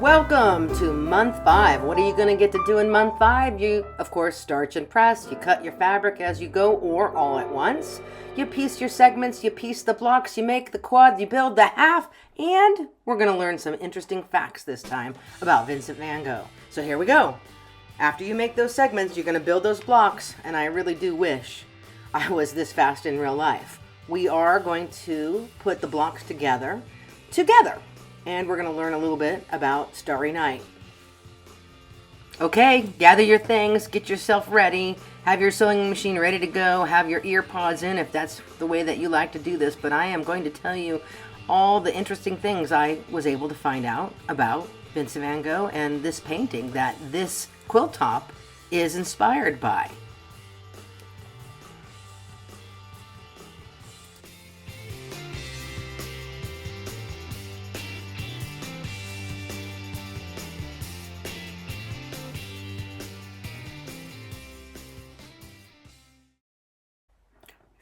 Welcome to month 5. What are you going to get to do in month 5? You, of course, starch and press. You cut your fabric as you go or all at once. You piece your segments, you piece the blocks, you make the quad, you build the half, and we're going to learn some interesting facts this time about Vincent van Gogh. So here we go. After you make those segments, you're going to build those blocks, and I really do wish I was this fast in real life. We are going to put the blocks together, and we're going to learn a little bit about Starry Night. Okay, gather your things, get yourself ready, have your sewing machine ready to go, have your ear pods in if that's the way that you like to do this, but I am going to tell you all the interesting things I was able to find out about Vincent van Gogh and this painting that this quilt top is inspired by.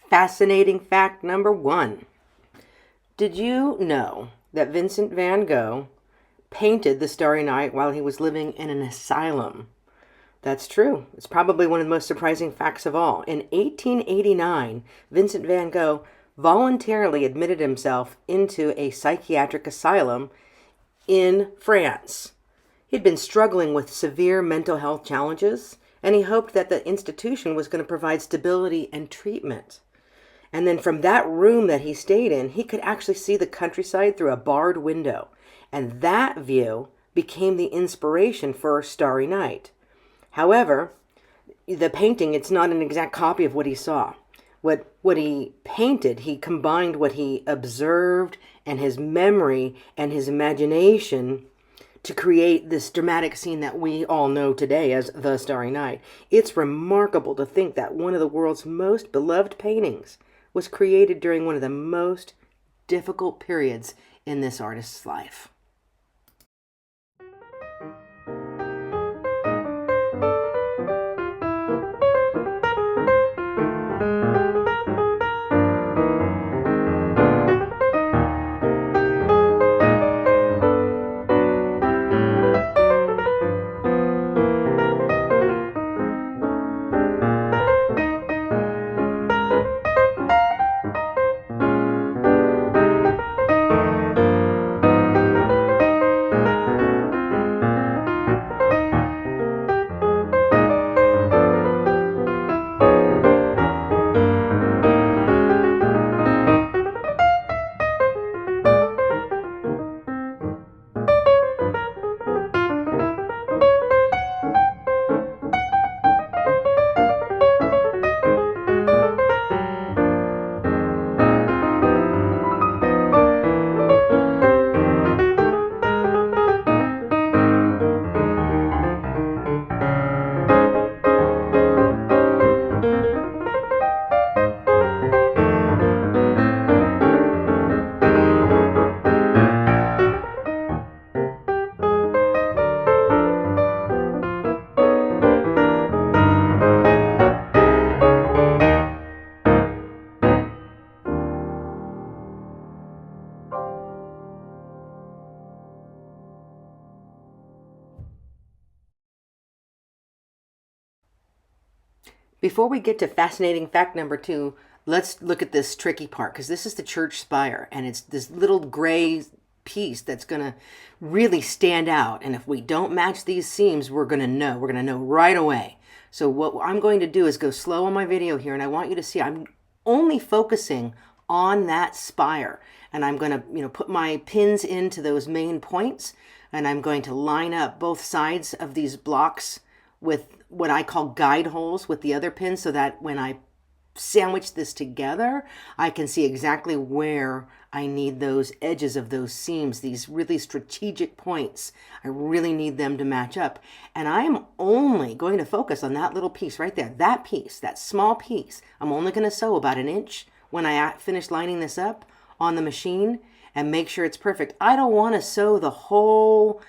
Fascinating fact number 1. Did you know that Vincent van Gogh painted the Starry Night while he was living in an asylum? That's true. It's probably one of the most surprising facts of all. In 1889, Vincent van Gogh voluntarily admitted himself into a psychiatric asylum in France. He'd been struggling with severe mental health challenges, and he hoped that the institution was going to provide stability and treatment. And then from that room that he stayed in, he could actually see the countryside through a barred window. And that view became the inspiration for Starry Night. However, the painting, it's not an exact copy of what he saw. What he painted, he combined what he observed and his memory and his imagination to create this dramatic scene that we all know today as the Starry Night. It's remarkable to think that one of the world's most beloved paintings was created during one of the most difficult periods in this artist's life. Before we get to fascinating fact number 2, let's look at this tricky part, because this is the church spire, and it's this little gray piece that's going to really stand out. And if we don't match these seams, we're going to know. We're going to know right away. So what I'm going to do is go slow on my video here, and I want you to see I'm only focusing on that spire. And I'm going to, put my pins into those main points, and I'm going to line up both sides of these blocks with what I call guide holes with the other pins, so that when I sandwich this together, I can see exactly where I need those edges of those seams, these really strategic points. I really need them to match up. And I am only going to focus on that little piece right there, that piece, that small piece. I'm only going to sew about 1 inch when I finish lining this up on the machine and make sure it's perfect. I don't want to sew the whole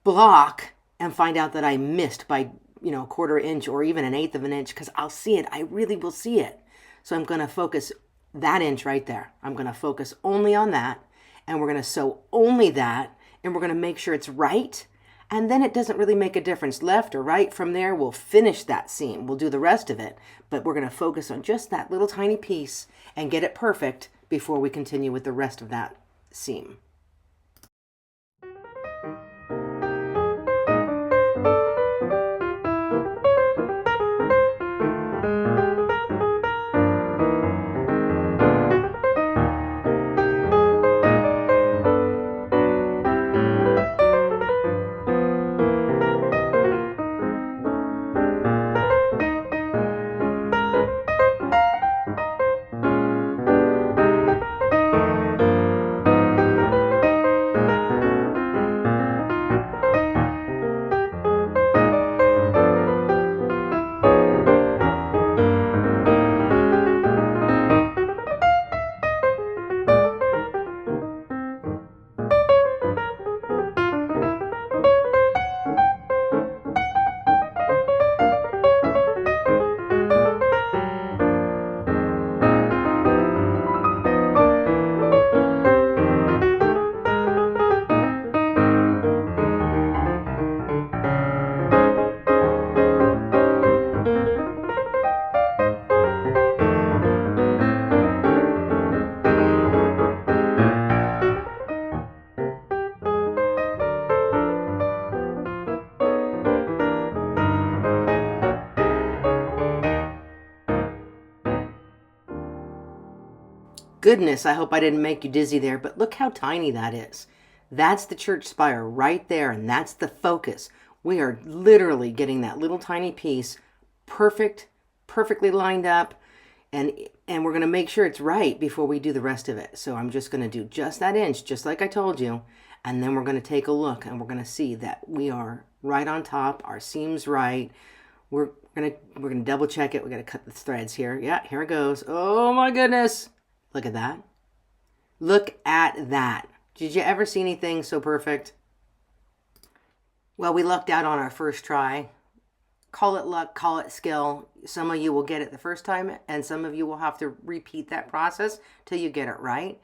block and find out that I missed by 1/4 inch or even 1/8 of an inch, because I'll see it. I really will see it. So I'm going to focus that inch right there. I'm going to focus only on that, and we're going to sew only that, and we're going to make sure it's right, And then it doesn't really make a difference left or right from there. We'll finish that seam. We'll do the rest of it, but we're going to focus on just that little tiny piece and get it perfect before we continue with the rest of that seam. Goodness, I hope I didn't make you dizzy there, but look how tiny that is. That's the church spire right there, and that's the focus. We are literally getting that little tiny piece perfectly lined up, and we're going to make sure it's right before we do the rest of it. So I'm just going to do just that inch, just like I told you, and then we're going to take a look, and we're going to see that we are right on top, our seam's right. We're going to double check it. We're going to cut the threads here. Yeah, here it goes. Oh my goodness. Look at that. Look at that. Did you ever see anything so perfect? Well, we lucked out on our first try. Call it luck, call it skill. Some of you will get it the first time, and some of you will have to repeat that process till you get it right.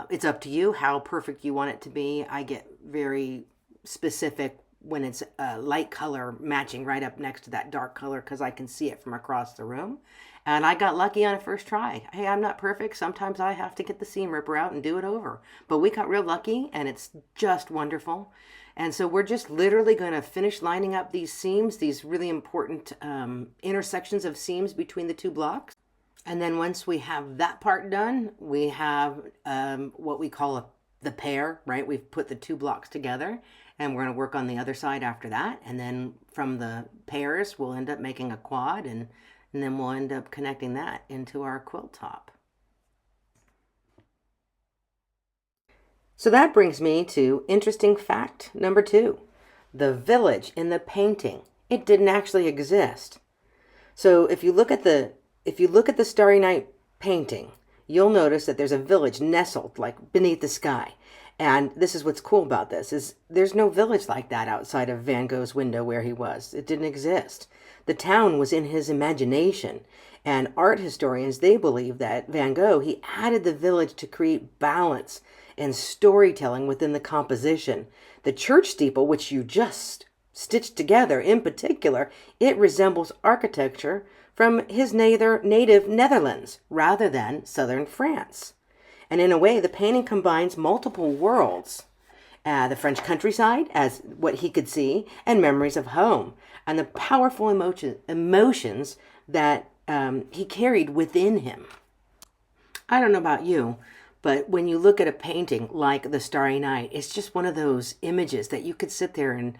It's up to you how perfect you want it to be. I get very specific when it's a light color matching right up next to that dark color because I can see it from across the room. And I got lucky on a first try. Hey, I'm not perfect. Sometimes I have to get the seam ripper out and do it over. But we got real lucky, and it's just wonderful. And so we're just literally going to finish lining up these seams, these really important intersections of seams between the two blocks. And then once we have that part done, we have what we call the pair, right? We've put the two blocks together, and we're going to work on the other side after that. And then from the pairs, we'll end up making a quad, and then we'll end up connecting that into our quilt top. So that brings me to interesting fact number 2. The village in the painting, it didn't actually exist. So if you look at the Starry Night painting, you'll notice that there's a village nestled like beneath the sky. And this is what's cool about this, is there's no village like that outside of Van Gogh's window where he was. It didn't exist. The town was in his imagination. And art historians, they believe that Van Gogh, he added the village to create balance and storytelling within the composition. The church steeple, which you just stitched together in particular, it resembles architecture from his native Netherlands rather than southern France. And in a way, the painting combines multiple worlds. The French countryside as what he could see, and memories of home, and the powerful emotions that he carried within him. I don't know about you, but when you look at a painting like the Starry Night, it's just one of those images that you could sit there and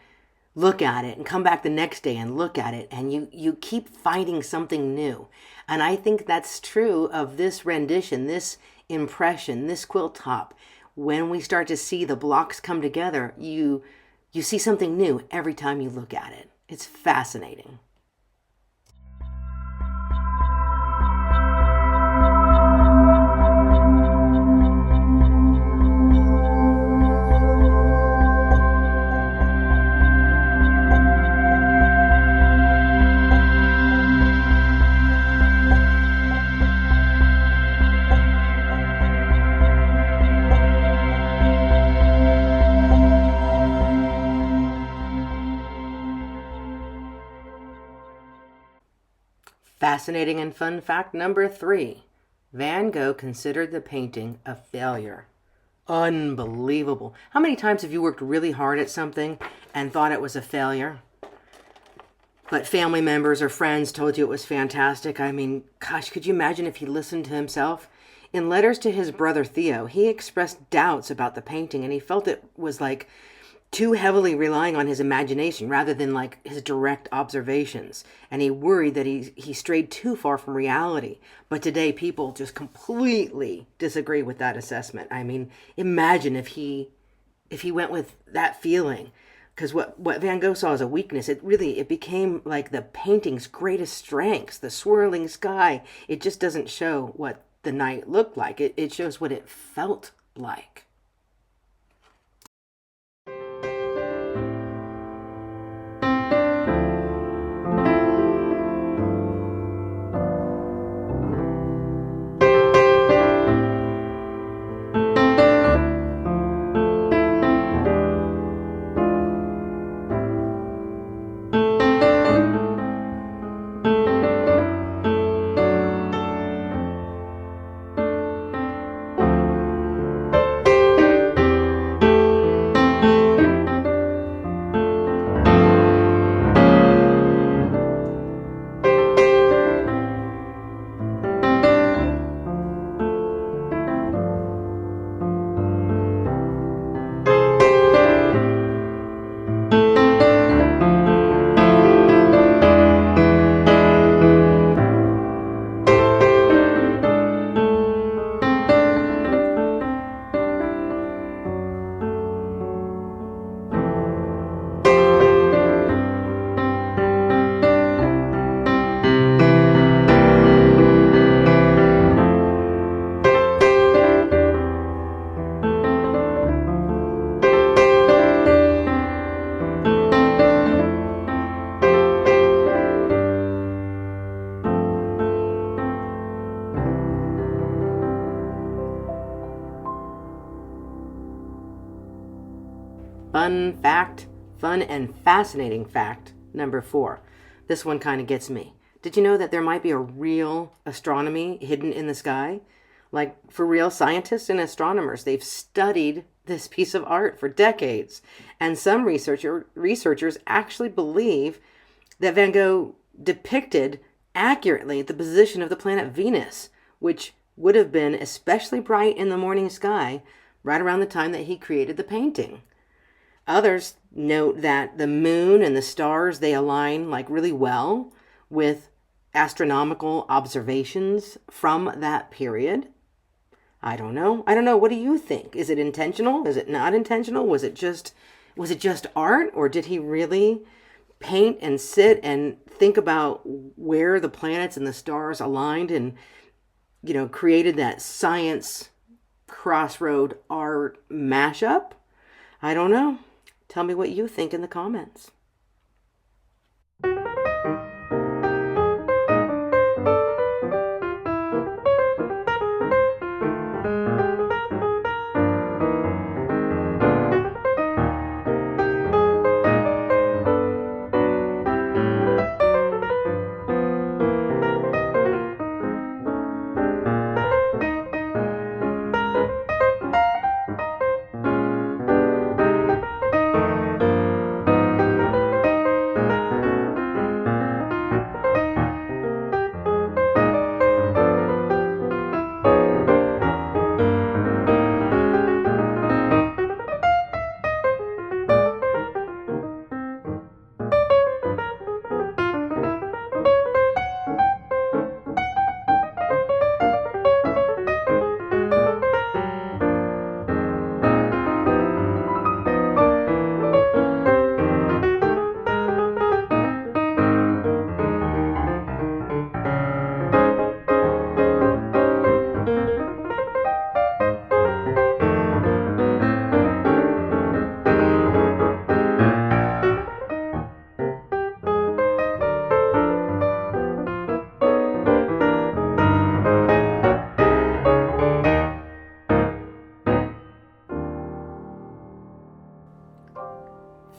look at it and come back the next day and look at it, and you keep finding something new. And I think that's true of this rendition, this impression, this quilt top. When we start to see the blocks come together, you see something new every time you look at it. It's fascinating. Fascinating and fun fact number 3. Van Gogh considered the painting a failure. Unbelievable. How many times have you worked really hard at something and thought it was a failure? But family members or friends told you it was fantastic. I mean, gosh, could you imagine if he listened to himself? In letters to his brother Theo, he expressed doubts about the painting and he felt it was like too heavily relying on his imagination rather than like his direct observations. And he worried that he strayed too far from reality. But today people just completely disagree with that assessment. I mean, imagine if he went with that feeling. Because what Van Gogh saw as a weakness, it became like the painting's greatest strengths, the swirling sky. It just doesn't show what the night looked like. It shows what it felt like. Fun and fascinating fact number 4. This one kind of gets me. Did you know that there might be a real astronomy hidden in the sky? Like, for real, scientists and astronomers, they've studied this piece of art for decades. And some researchers actually believe that Van Gogh depicted accurately the position of the planet Venus, which would have been especially bright in the morning sky right around the time that he created the painting. Others note that the moon and the stars, they align like really well with astronomical observations from that period. I don't know. What do you think? Is it intentional? Is it not intentional? Was it just art, or did he really paint and sit and think about where the planets and the stars aligned and created that science crossroad art mashup? I don't know. Tell me what you think in the comments.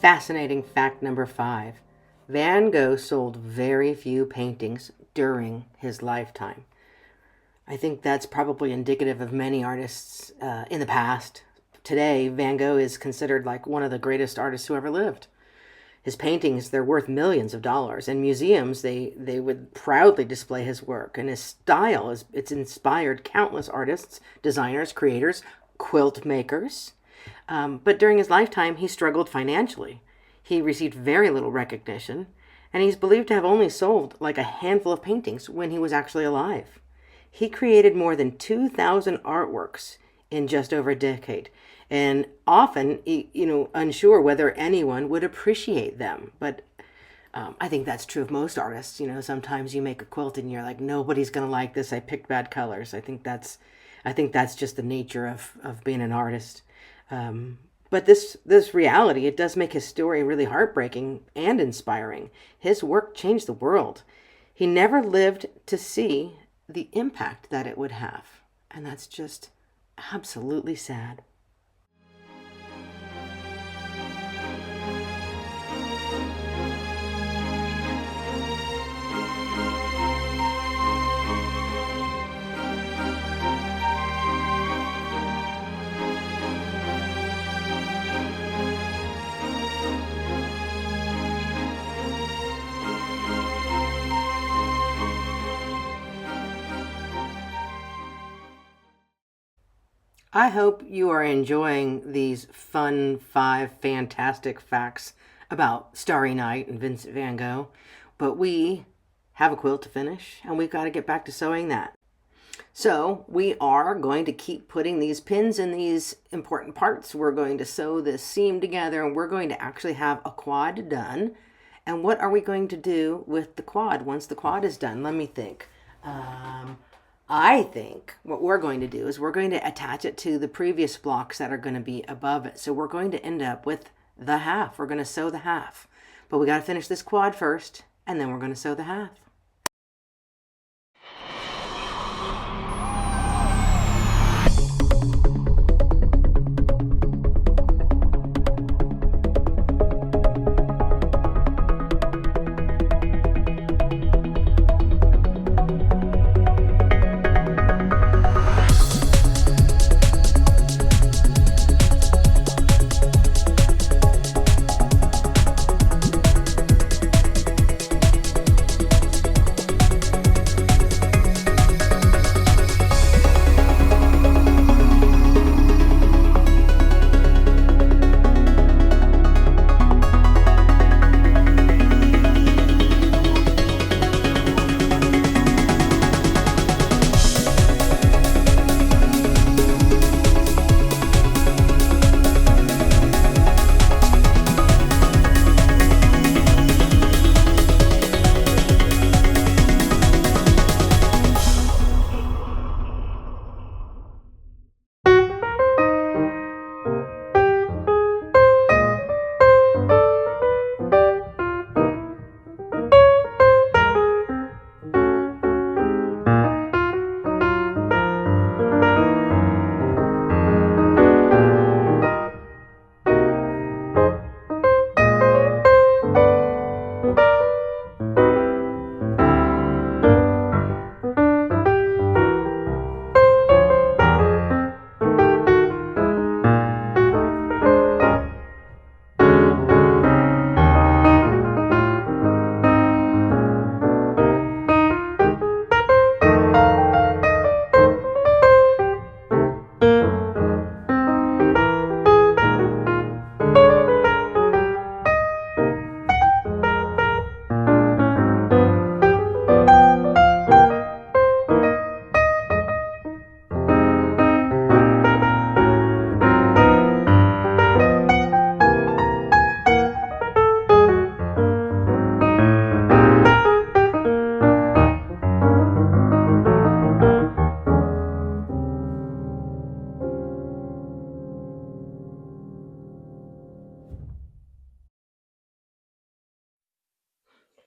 Fascinating fact number 5. Van Gogh sold very few paintings during his lifetime. I think that's probably indicative of many artists in the past. Today, Van Gogh is considered like one of the greatest artists who ever lived. His paintings, they're worth millions of dollars. In museums, they would proudly display his work. And his style, it's inspired countless artists, designers, creators, quilt makers. But during his lifetime, he struggled financially. He received very little recognition, and he's believed to have only sold like a handful of paintings when he was actually alive. He created more than 2,000 artworks in just over a decade, and often, unsure whether anyone would appreciate them. But I think that's true of most artists. Sometimes you make a quilt and you're like, nobody's gonna like this. I picked bad colors. I think that's just the nature of being an artist. But this reality, it does make his story really heartbreaking and inspiring. His work changed the world. He never lived to see the impact that it would have. And that's just absolutely sad. I hope you are enjoying these fun 5 fantastic facts about Starry Night and Vincent van Gogh. But we have a quilt to finish, and we've got to get back to sewing that. So we are going to keep putting these pins in these important parts. We're going to sew this seam together, and we're going to actually have a quad done. And what are we going to do with the quad once the quad is done? Let me think. I think what we're going to do is we're going to attach it to the previous blocks that are going to be above it. So we're going to end up with the half. We're going to sew the half. But we got to finish this quad first, and then we're going to sew the half.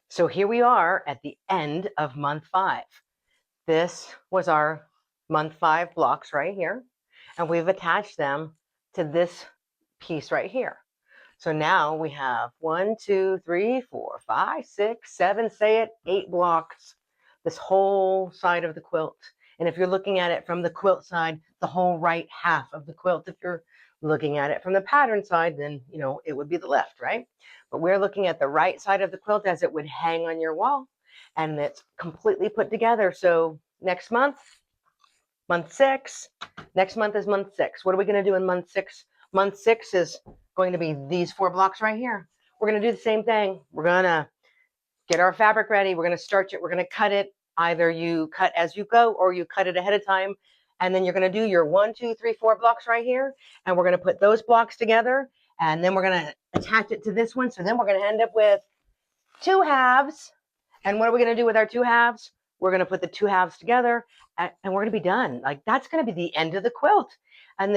So here we are at the end of month 5. This was our month 5 blocks right here, and we've attached them to this piece right here. So now we have 1, 2, 3, 4, 5, 6, 7, say it, 8 blocks this whole side of the quilt. And if you're looking at it from the quilt side, the whole right half of the quilt. If you're looking at it from the pattern side, then, you know, it would be the left, right? But we're looking at the right side of the quilt as it would hang on your wall. And it's completely put together. So next month, month 6, next month is month 6. What are we going to do in month 6? Month 6 is going to be these 4 blocks right here. We're going to do the same thing. We're going to get our fabric ready. We're going to starch it. We're going to cut it. Either you cut as you go or you cut it ahead of time. And then you're going to do your 1, 2, 3, 4 blocks right here. And we're going to put those blocks together. And then we're going to attach it to this one. So then we're going to end up with 2 halves. And what are we going to do with our 2 halves? We're going to put the 2 halves together and we're going to be done. Like, that's going to be the end of the quilt. And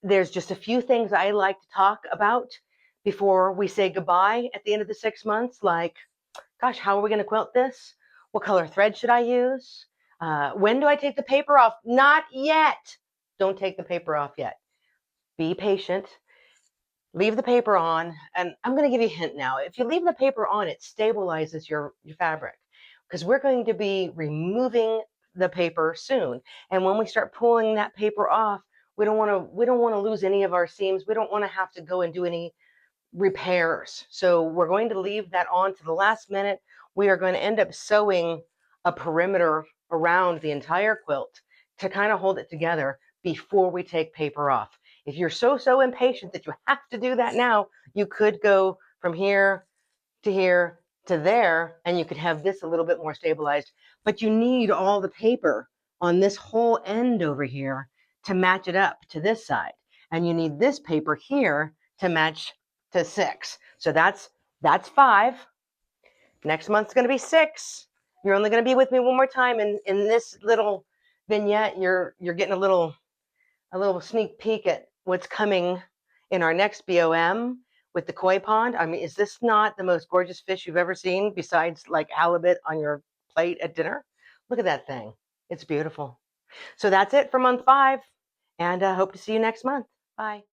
there's just a few things I like to talk about before we say goodbye at the end of the 6 months. Like, gosh, how are we going to quilt this? What color thread should I use? When do I take the paper off? Not yet. Don't take the paper off yet. Be patient. Leave the paper on. And I'm going to give you a hint now. If you leave the paper on, it stabilizes your fabric, because we're going to be removing the paper soon. And when we start pulling that paper off, we don't want to lose any of our seams. We don't want to have to go and do any repairs. So we're going to leave that on to the last minute. We are going to end up sewing a perimeter around the entire quilt to kind of hold it together before we take paper off. If you're so impatient that you have to do that now, you could go from here to there, and you could have this a little bit more stabilized. But you need all the paper on this whole end over here to match it up to this side. And you need this paper here to match to 6. So that's 5. Next month's going to be 6. You're only going to be with me one more time. And in this little vignette, you're getting a little sneak peek at what's coming in our next BOM with the koi pond. I mean, is this not the most gorgeous fish you've ever seen besides like halibut on your plate at dinner? Look at that thing. It's beautiful. So that's it for month 5, and I hope to see you next month. Bye.